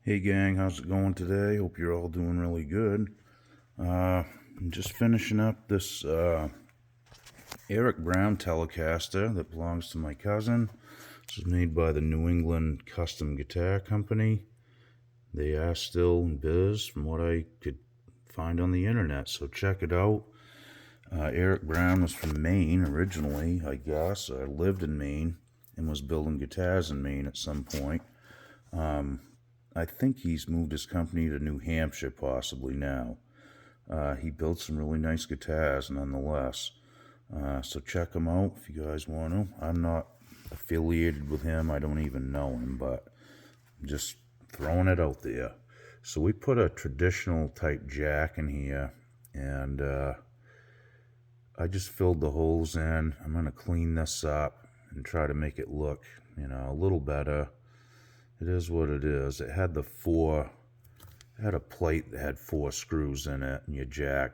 Hey gang, how's it going today? Hope you're all doing really good. I'm just finishing up this Eric Brown telecaster that belongs to my cousin. This was made by the New England Custom Guitar Company. They are still in biz from what I could find on the internet, so check it out. Eric Brown was from Maine originally, I guess. I lived in Maine and was building guitars in Maine at some point. I think he's moved his company to New Hampshire possibly now. He built some really nice guitars nonetheless. So check him out if you guys want to. I'm not affiliated with him. I don't even know him, but I'm just throwing it out there. So we put a traditional type jack in here, and I just filled the holes in. I'm going to clean this up and try to make it look, a little better. It is what it is. It had a plate that had 4 screws in it, and your jack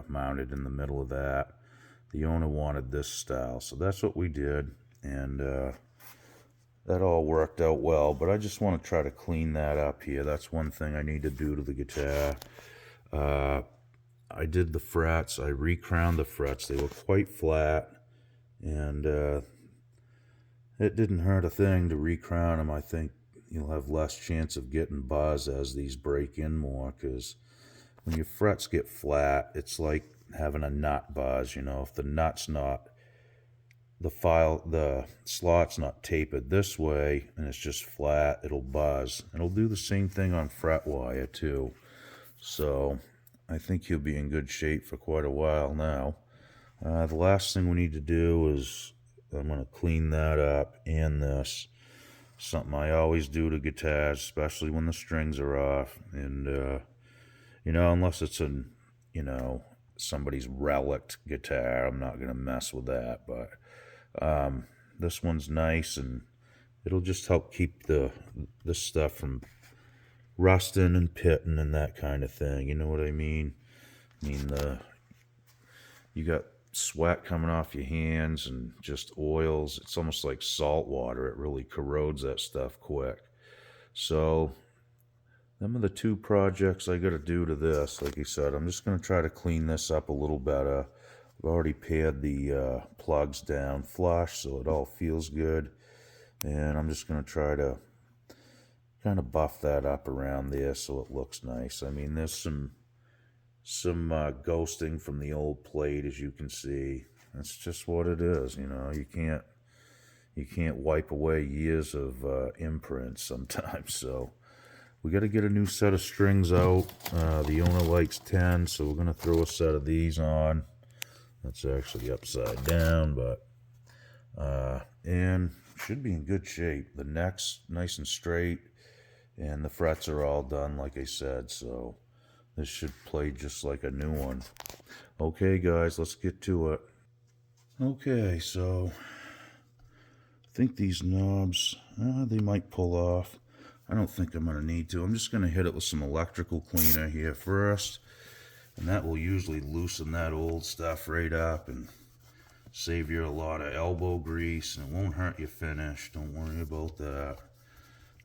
mounted in the middle of that. The owner wanted this style, so that's what we did, and that all worked out well. But I just want to try to clean that up here. That's one thing I need to do to the guitar. I did the frets. I recrowned the frets. They were quite flat, and it didn't hurt a thing to recrown them. I think you'll have less chance of getting buzz as these break in more, because when your frets get flat, it's like having a nut buzz. If the nut's not, the slot's not tapered this way and it's just flat, it'll buzz. It'll do the same thing on fret wire too. So I think he'll be in good shape for quite a while now. The last thing we need to do is I'm going to clean that up and this. Something I always do to guitars, especially when the strings are off. And, unless it's somebody's relic guitar, I'm not going to mess with that. But this one's nice, and it'll just help keep this stuff from rusting and pitting and that kind of thing. You know what I mean? You got sweat coming off your hands and just oils. It's almost like salt water. It really corrodes that stuff quick. So them are the 2 projects I got to do to this. Like I said, I'm just going to try to clean this up a little better. I've already pared the plugs down flush so it all feels good, and I'm just going to try to kind of buff that up around there so it looks nice. There's some ghosting from the old plate, as you can see. That's just what it is. You can't wipe away years of imprints sometimes. So we got to get a new set of strings out. The owner likes 10, so we're going to throw a set of these on. That's actually upside down, but and should be in good shape. The neck's nice and straight, and the frets are all done, like I said. So this should play just like a new one. Okay, guys, let's get to it. Okay, so I think these knobs, they might pull off. I don't think I'm going to need to. I'm just going to hit it with some electrical cleaner here first, and that will usually loosen that old stuff right up and save you a lot of elbow grease, and it won't hurt your finish. Don't worry about that.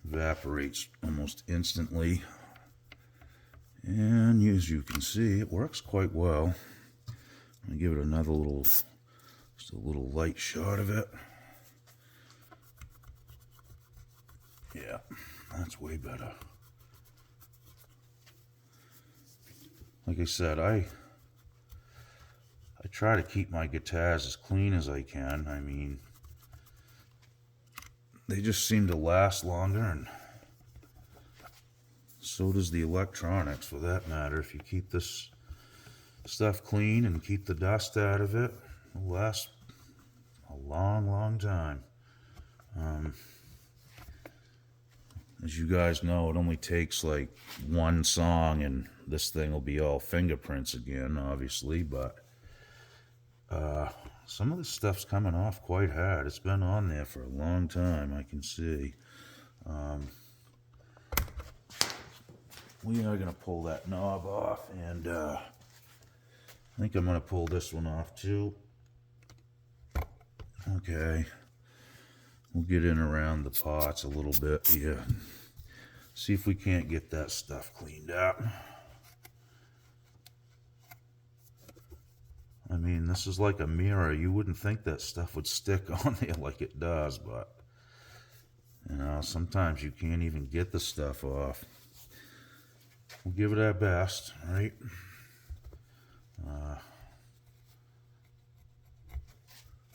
Evaporates almost instantly. And as you can see, it works quite well. I'm going to give it another just a little light shot of it. Yeah, that's way better. Like I said, I try to keep my guitars as clean as I can. They just seem to last longer, and so does the electronics, for that matter. If you keep this stuff clean and keep the dust out of it, it'll last a long, long time. As you guys know, it only takes like one song and this thing will be all fingerprints again, obviously, but some of this stuff's coming off quite hard. It's been on there for a long time, I can see. We are going to pull that knob off, and I think I'm going to pull this one off too. Okay, we'll get in around the pots a little bit here. See if we can't get that stuff cleaned up. I mean, this is like a mirror. You wouldn't think that stuff would stick on there like it does, but you know, sometimes you can't even get the stuff off. We'll give it our best, right?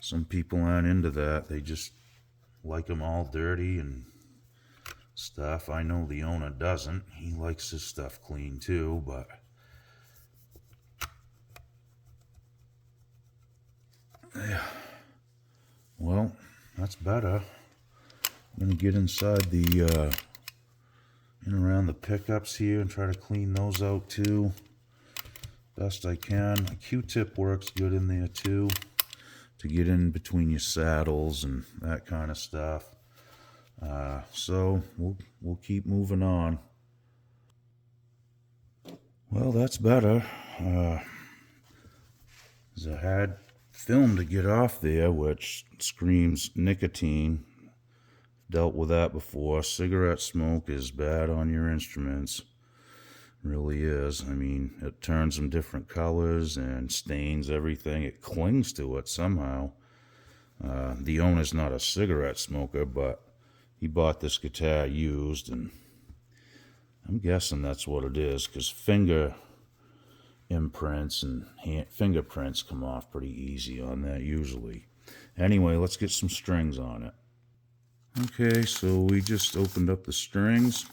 Some people aren't into that. They just like them all dirty and stuff. I know the owner doesn't. He likes his stuff clean too, but yeah. Well, that's better. I'm gonna get inside the in around the pickups here and try to clean those out too, best I can. A Q-tip works good in there too, to get in between your saddles and that kind of stuff. So we'll keep moving on. Well, that's better. I had film to get off there, which screams nicotine. Dealt with that before. Cigarette smoke is bad on your instruments. Really is. I mean, it turns them different colors and stains everything. It clings to it somehow. The owner's not a cigarette smoker, but he bought this guitar used, and I'm guessing that's what it is, because finger imprints and fingerprints come off pretty easy on that usually. Anyway, let's get some strings on it. Okay, so we just opened up the strings.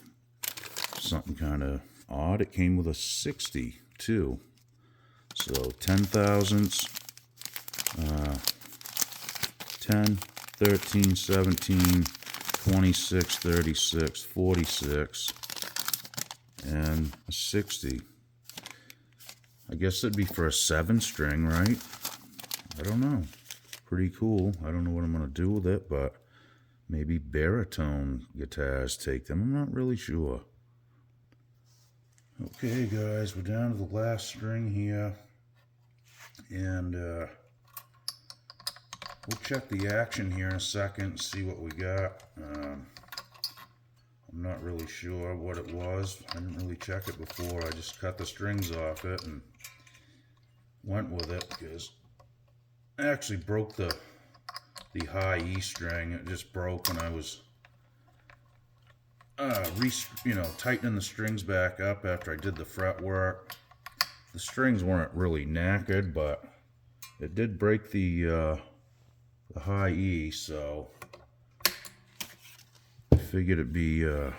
Something kind of odd. It came with a 60 too. So 10 thousandths, 10, 13, 17, 26, 36, 46, and a 60. I guess it'd be for a 7-string, right? I don't know. Pretty cool. I don't know what I'm going to do with it, but maybe baritone guitars take them. I'm not really sure. Okay, guys, we're down to the last string here. And we'll check the action here in a second and see what we got. I'm not really sure what it was. I didn't really check it before. I just cut the strings off it and went with it because I actually broke the high E string. It just broke when I was tightening the strings back up after I did the fret work. The strings weren't really knackered, but it did break the high E, so I figured it'd be there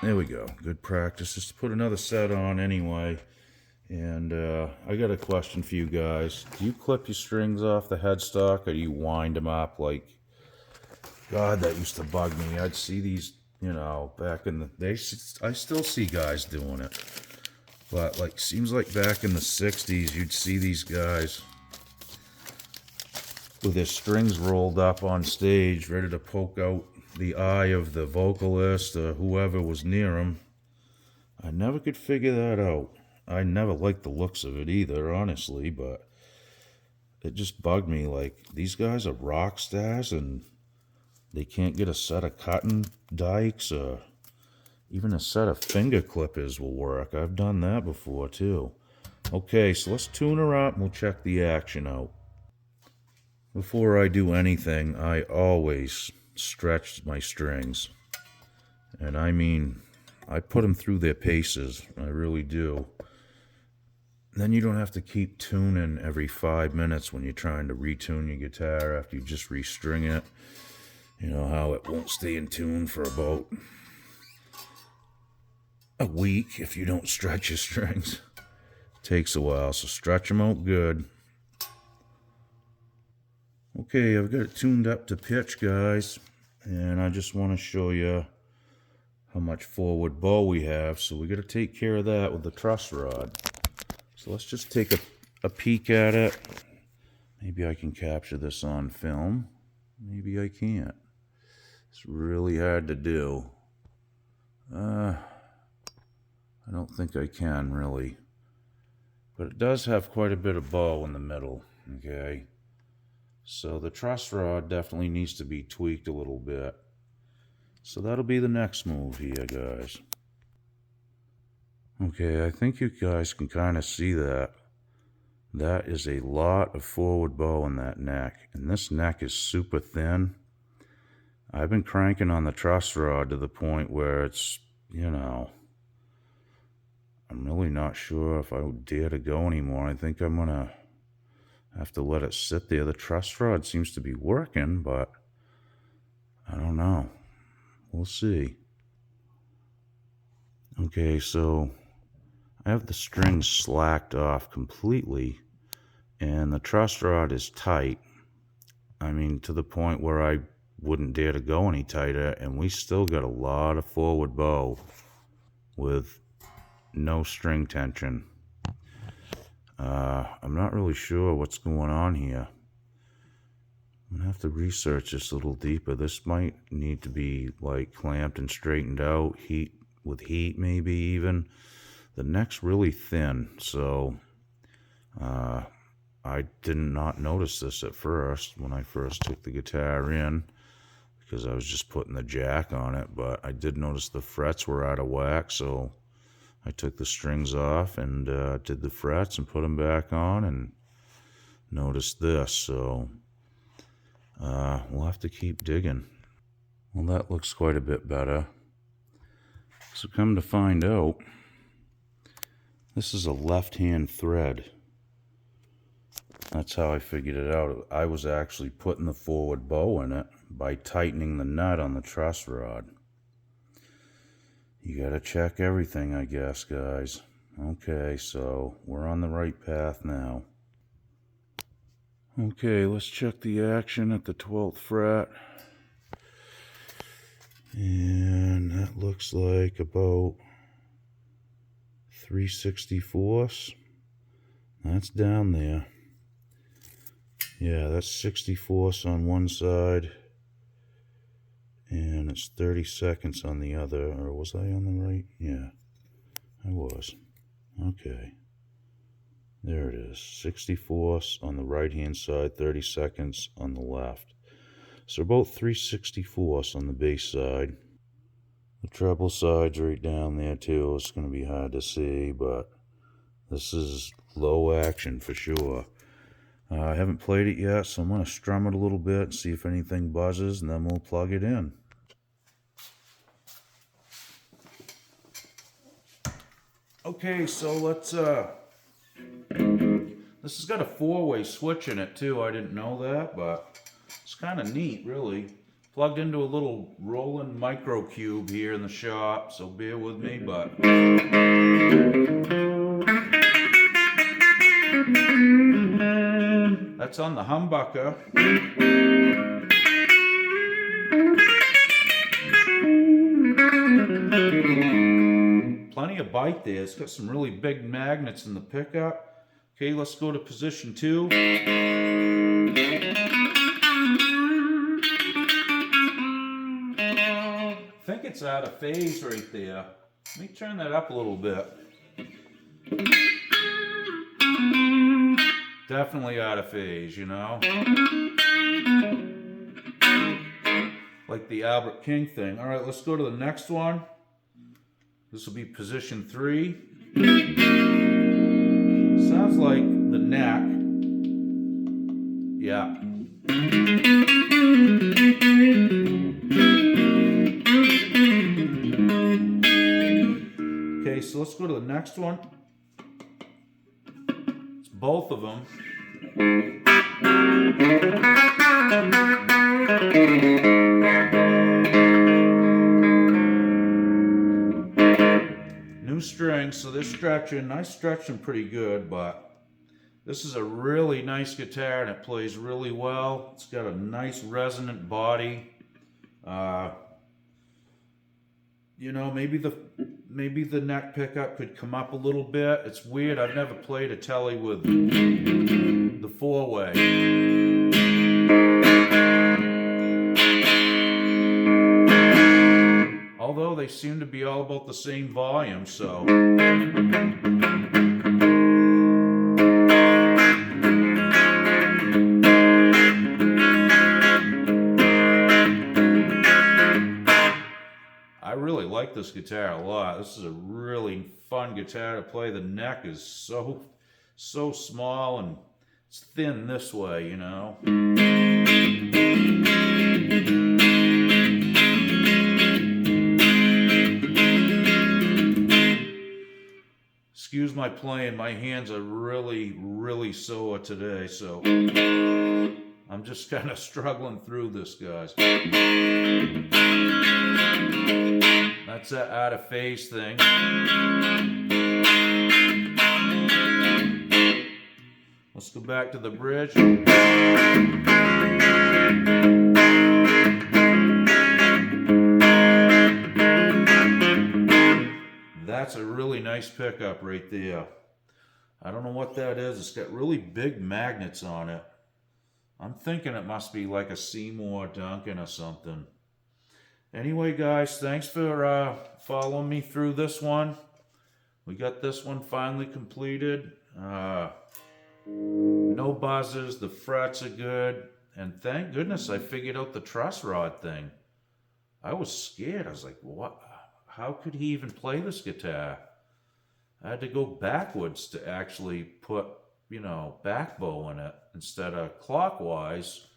we go, good practice. Just put another set on anyway. And I got a question for you guys. Do you clip your strings off the headstock, or do you wind them up? Like, God, that used to bug me. I'd see these, you know, back in the days. I still see guys doing it, but like, seems like back in the 60s, you'd see these guys with their strings rolled up on stage, ready to poke out the eye of the vocalist or whoever was near them. I never could figure that out. I never liked the looks of it either, honestly, but it just bugged me. Like, these guys are rock stars and they can't get a set of cutting dikes, or even a set of finger clippers will work. I've done that before too. Okay, so let's tune her up and we'll check the action out. Before I do anything, I always stretch my strings. And I mean, I put them through their paces. I really do. Then you don't have to keep tuning every 5 minutes when you're trying to retune your guitar after you just restring it. You know how it won't stay in tune for about a week if you don't stretch your strings. It takes a while, so stretch them out good. Okay, I've got it tuned up to pitch, guys, and I just want to show you how much forward bow we have. So we got to take care of that with the truss rod. So let's just take a peek at it. Maybe I can capture this on film. Maybe I can't. It's really hard to do. I don't think I can, really. But it does have quite a bit of bow in the middle, okay? So the truss rod definitely needs to be tweaked a little bit. So that'll be the next move here, guys. Okay, I think you guys can kind of see that. That is a lot of forward bow in that neck. And this neck is super thin. I've been cranking on the truss rod to the point where it's, you know, I'm really not sure if I would dare to go anymore. I think I'm going to have to let it sit there. The truss rod seems to be working, but I don't know. We'll see. Okay, so I have the strings slacked off completely, and the truss rod is tight. I mean, to the point where I wouldn't dare to go any tighter, and we still got a lot of forward bow with no string tension. I'm not really sure what's going on here. I'm gonna have to research this a little deeper. This might need to be like clamped and straightened out, heat maybe even. The neck's really thin, so I did not notice this at first when I first took the guitar in, because I was just putting the jack on it, but I did notice the frets were out of whack, so I took the strings off and did the frets and put them back on and noticed this, so we'll have to keep digging. Well, that looks quite a bit better. So come to find out, this is a left-hand thread. That's how I figured it out. I was actually putting the forward bow in it by tightening the nut on the truss rod. You gotta check everything, I guess, guys. Okay, so we're on the right path now. Okay, let's check the action at the 12th fret. And that looks like about 3/64. That's down there. Yeah, that's 64ths on one side, and it's 30 seconds on the other. Or was I on the right? Yeah, I was. Okay. There it is. 64ths on the right-hand side, 30 seconds on the left. So about 3/64ths on the bass side. The treble side's right down there too. It's going to be hard to see, but this is low action for sure. I haven't played it yet, so I'm going to strum it a little bit and see if anything buzzes, and then we'll plug it in. Okay, so let's, this has got a 4-way switch in it too. I didn't know that, but it's kind of neat, really. Plugged into a little Roland micro cube here in the shop, so bear with me, but... That's on the humbucker. Plenty of bite there. It's got some really big magnets in the pickup. Okay, let's go to position 2. I think it's out of phase right there. Let me turn that up a little bit. Definitely out of phase, you know? Like the Albert King thing. Alright, let's go to the next one. This will be position 3. Sounds like the neck. Yeah. Okay, so let's go to the next one. It's both of them. New strings, so they're stretching. I stretch them pretty good, but this is a really nice guitar and it plays really well. It's got a nice resonant body. You know, maybe the neck pickup could come up a little bit. It's weird. I've never played a Tele with the 4-way. Although they seem to be all about the same volume, so. like this guitar a lot. This is a really fun guitar to play. The neck is so small and it's thin this way, you know. Excuse my playing, my hands are really sore today, so I'm just kind of struggling through this, guys. That's that out of phase thing. Let's go back to the bridge. That's a really nice pickup right there. I don't know what that is. It's got really big magnets on it. I'm thinking it must be like a Seymour Duncan or something. Anyway, guys, thanks for following me through this one. We got this one finally completed. No buzzes, the frets are good, and thank goodness I figured out the truss rod thing. I was scared. I was like, what? How could he even play this guitar? I had to go backwards to actually put, you know, back bow in it instead of clockwise,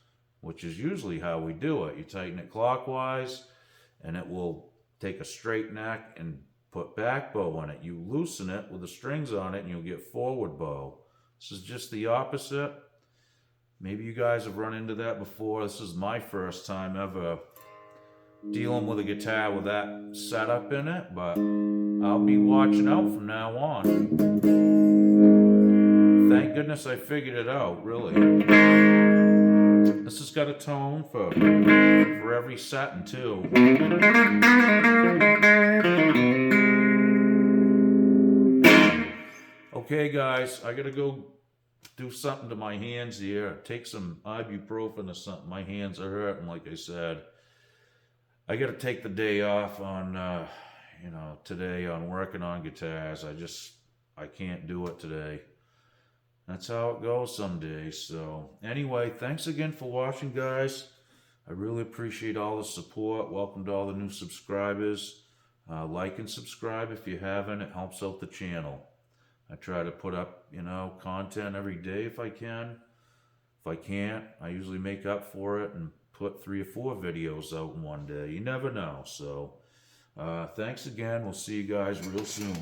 which is usually how we do it. You tighten it clockwise and it will take a straight neck and put back bow in it. You loosen it with the strings on it and you'll get forward bow. This is just the opposite. Maybe you guys have run into that before. This is my first time ever dealing with a guitar with that setup in it, but I'll be watching out from now on. Thank goodness I figured it out, really. This has got a tone for every setting too. Okay guys, I gotta go do something to my hands here. Take some ibuprofen or something. My hands are hurting, like I said. I got to take the day off on, you know, today on working on guitars. I can't do it today. That's how it goes some days. So anyway, thanks again for watching, guys. I really appreciate all the support. Welcome to all the new subscribers. Like and subscribe if you haven't. It helps out the channel. I try to put up, you know, content every day if I can. If I can't, I usually make up for it and put 3 or 4 videos out in one day. You never know. So thanks again. We'll see you guys real soon.